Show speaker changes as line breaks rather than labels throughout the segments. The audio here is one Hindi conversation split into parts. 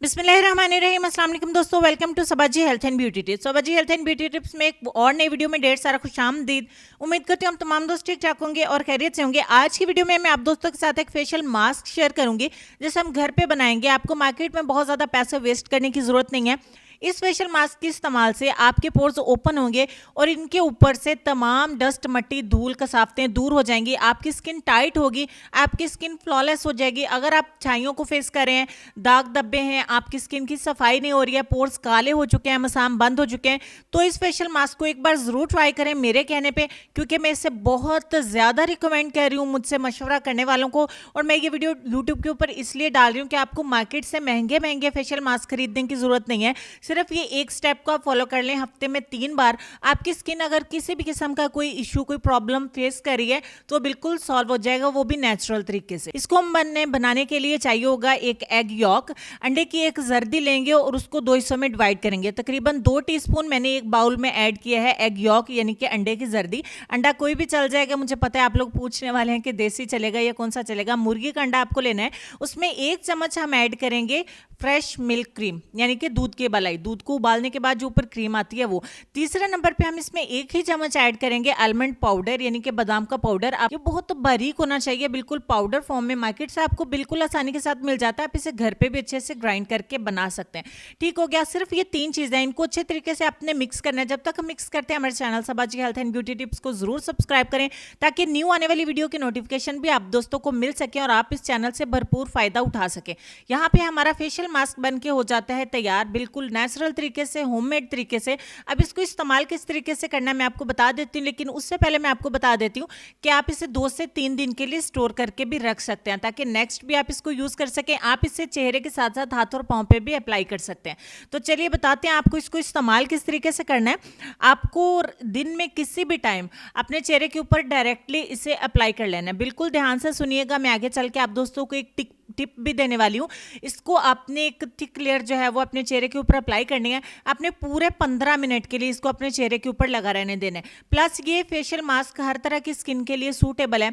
बिस्मिल्लाहिर्रहमानिर्रहीम, अस्सलाम वालेकुम दोस्तों, welcome to Sabaji health and beauty tips. Sabaji health and beauty tips में एक और नई वीडियो में ढेर सारा खुशामदीद। उम्मीद करती हूँ हम तमाम दोस्त ठीक ठाक होंगे और खैरियत से होंगे। आज की वीडियो में मैं आप दोस्तों के साथ एक फेशियल मास्क शेयर करूंगी जिसे हम घर पे बनाएंगे। आपको मार्केट में बहुत ज़्यादा पैसे वेस्ट करने की ज़रूरत नहीं है। इस फेशियल मास्क के इस्तेमाल से आपके पोर्स ओपन होंगे और इनके ऊपर से तमाम डस्ट, मट्टी, धूल, कसावतें दूर हो जाएंगी। आपकी स्किन टाइट होगी, आपकी स्किन फ्लॉलेस हो जाएगी। अगर आप छाइयों को फेस कर रहे हैं, दाग धब्बे हैं, आपकी स्किन की सफाई नहीं हो रही है, पोर्स काले हो चुके हैं, मसाम बंद हो चुके हैं, तो इस फेशियल मास्क को एक बार ज़रूर ट्राई करें मेरे कहने पे, क्योंकि मैं इसे बहुत ज़्यादा रिकमेंड कर रही हूँ मुझसे मशवरा करने वालों को। और मैं ये वीडियो यूट्यूब के ऊपर इसलिए डाल रही हूँ कि आपको मार्केट से महंगे महंगे फेशियल मास्क खरीदने की ज़रूरत नहीं है। सिर्फ ये एक स्टेप को आप फॉलो कर लें, हफ्ते में 3 बार। आपकी स्किन अगर किसी भी किस्म का कोई इशू, कोई प्रॉब्लम फेस कर रही है तो बिल्कुल सॉल्व हो जाएगा, वो भी नेचुरल तरीके से। इसको हम बनाने के लिए चाहिए होगा एक एग यॉक। अंडे की एक जर्दी लेंगे और उसको 2 हिस्सों में डिवाइड करेंगे। तकरीबन 2 टीस्पून मैंने एक बाउल में ऐड किया है एग यॉक, यानी कि अंडे की जर्दी। अंडा कोई भी चल जाएगा, मुझे पता है आप लोग पूछने वाले हैं कि देसी चलेगा या कौन सा चलेगा। मुर्गी का अंडा आपको लेना है। उसमें 1 चम्मच हम ऐड करेंगे फ्रेश मिल्क क्रीम, यानी कि दूध की मलाई। दूध को उबालने के बाद जो ऊपर क्रीम आती है वो। तीसरे नंबर पे हम इसमें 1 ही चम्मच ऐड करेंगे आलमंड पाउडर, यानी कि बादाम का पाउडर। आप ये बहुत बारीक होना चाहिए, बिल्कुल पाउडर फॉर्म में। मार्केट से आपको बिल्कुल आसानी के साथ मिल जाता है। आप इसे घर पे भी अच्छे से ग्राइंड करके बना सकते हैं। ठीक हो गया। सिर्फ ये 3 चीजें, इनको अच्छे तरीके से आपने मिक्स करना है। जब तक हम मिक्स करते हैं, हमारे channel Sabaji health and beauty tips को जरूर सब्सक्राइब करें ताकि न्यू आने वाली वीडियो की नोटिफिकेशन भी आप दोस्तों को मिल सके और आप इस चैनल से भरपूर फायदा उठा सके। यहाँ पे हमारा फेशियल मास्क बन के हो जाता है तैयार, बिल्कुल नेचुरल तरीके से, होममेड तरीके से। अब इसको इस्तेमाल किस तरीके से करना है मैं आपको बता देती हूँ, लेकिन उससे पहले मैं आपको बता देती हूँ कि आप इसे 2 से 3 दिन के लिए स्टोर करके भी रख सकते हैं ताकि नेक्स्ट भी आप इसको यूज कर सकें। आप इसे चेहरे के साथ साथ हाथ और पांव पे भी अप्लाई कर सकते हैं। तो चलिए बताते हैं आपको इसको इस्तेमाल किस तरीके से करना है। आपको दिन में किसी भी टाइम अपने चेहरे के ऊपर डायरेक्टली इसे अप्लाई कर लेना है। बिल्कुल ध्यान से सुनिएगा, मैं आगे चल के आप दोस्तों को एक टिप भी देने वाली हूँ। इसको आपने एक थिक लेयर जो है वो अपने चेहरे के ऊपर अप्लाई करनी है। आपने पूरे 15 मिनट के लिए इसको अपने चेहरे के ऊपर लगा रहने देना है। प्लस ये फेशियल मास्क हर तरह की स्किन के लिए सूटेबल है।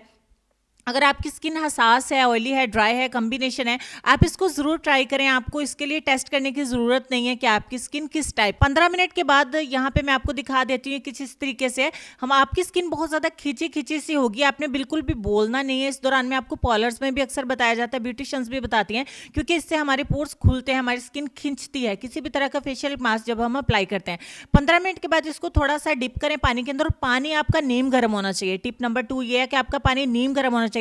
अगर आपकी स्किन हसास है, ऑयली है, ड्राई है, कॉम्बिनेशन है, आप इसको जरूर ट्राई करें। आपको इसके लिए टेस्ट करने की जरूरत नहीं है कि आपकी स्किन किस टाइप। 15 मिनट के बाद यहाँ पे मैं आपको दिखा देती हूँ किस तरीके से हम आपकी स्किन बहुत ज्यादा खींची खींची सी होगी। आपने बिल्कुल भी बोलना नहीं है इस दौरान में। आपको पार्लर्स में भी अक्सर बताया जाता है, ब्यूटिशियंस भी बताती हैं, क्योंकि इससे हमारे पोर्स खुलते हैं, हमारी स्किन खींचती है किसी भी तरह का फेशियल मास्क जब हम अप्लाई करते हैं। 15 मिनट के बाद इसको थोड़ा सा डिप करें पानी के अंदर। पानी आपका नीम गर्म होना चाहिए। टिप नंबर 2 ये है कि आपका पानी नीम गर्म होना चाहिए।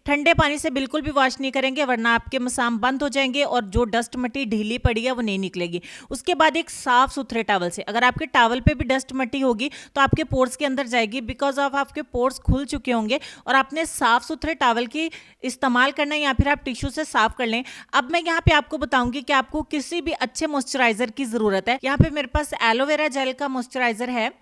ठंडे पानी से बिल्कुल भी वॉश नहीं करेंगे, वरना आपके मसाम बंद हो जाएंगे और जो डस्ट मट्टी ढीली पड़ी है वो नहीं निकलेगी। उसके बाद एक साफ सुथरे टॉवल से, अगर आपके टॉवल पे भी डस्ट मट्टी होगी तो आपके पोर्स के अंदर जाएगी, बिकॉज ऑफ आपके पोर्स खुल चुके होंगे और आपने साफ सुथरे टॉवल की इस्तेमाल करना है, या फिर आप टिश्यू से साफ कर लें। अब मैं यहाँ पे आपको बताऊंगी कि आपको किसी भी अच्छे मॉइस्चराइजर की जरूरत है। यहाँ पे मेरे पास एलोवेरा जेल का मॉइस्चराइजर है।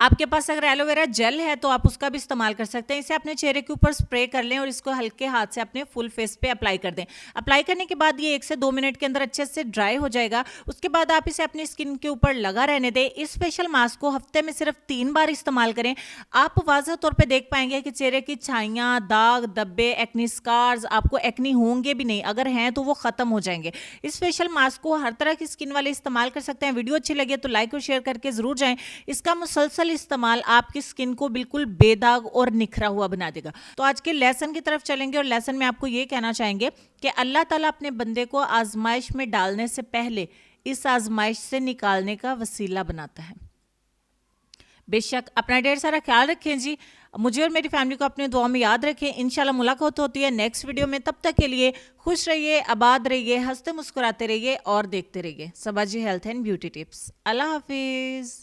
आपके पास अगर एलोवेरा जेल है तो आप उसका भी इस्तेमाल कर सकते हैं। इसे अपने चेहरे के ऊपर स्प्रे कर लें और इसको हल्के हाथ से अपने फुल फेस पे अप्लाई कर दें। अप्लाई करने के बाद ये 1 से 2 मिनट के अंदर अच्छे से ड्राई हो जाएगा। उसके बाद आप इसे अपनी स्किन के ऊपर लगा रहने दें। इस फेशियल मास्क को हफ्ते में सिर्फ 3 बार इस्तेमाल करें। आप वाज़ह तौर पर देख पाएंगे कि चेहरे की छाइयाँ, दाग धब्बे, एक्नी स्कार्स, आपको एक्नी होंगे भी नहीं, अगर हैं तो वो खत्म हो जाएंगे। इस फेशियल मास्क को हर तरह की स्किन वाले इस्तेमाल कर सकते हैं। वीडियो अच्छी लगे तो लाइक और शेयर करके जरूर जाएं। इसका मुसलसल इस्तेमाल आपकी स्किन को बिल्कुल बेदाग और निखरा हुआ बना देगा। तो आज के लेसन की तरफ चलेंगे और लेसन में आपको ये कहना चाहेंगे कि अल्लाह ताला अपने बंदे को आजमाइश में डालने से पहले इस आजमाइश से निकालने का वसीला बनाता है। बेशक अपना ढेर सारा ख्याल रखें जी। मुझे और मेरी फैमिली को अपने दुआ में याद रखें। इंशाल्लाह मुलाकात होती है नेक्स्ट वीडियो में। तब तक के लिए खुश रहिए, आबाद रहिए, हंसते मुस्कुराते रहिए और देखते रहिए Sabaji health and beauty tips. अल्लाह हाफिज।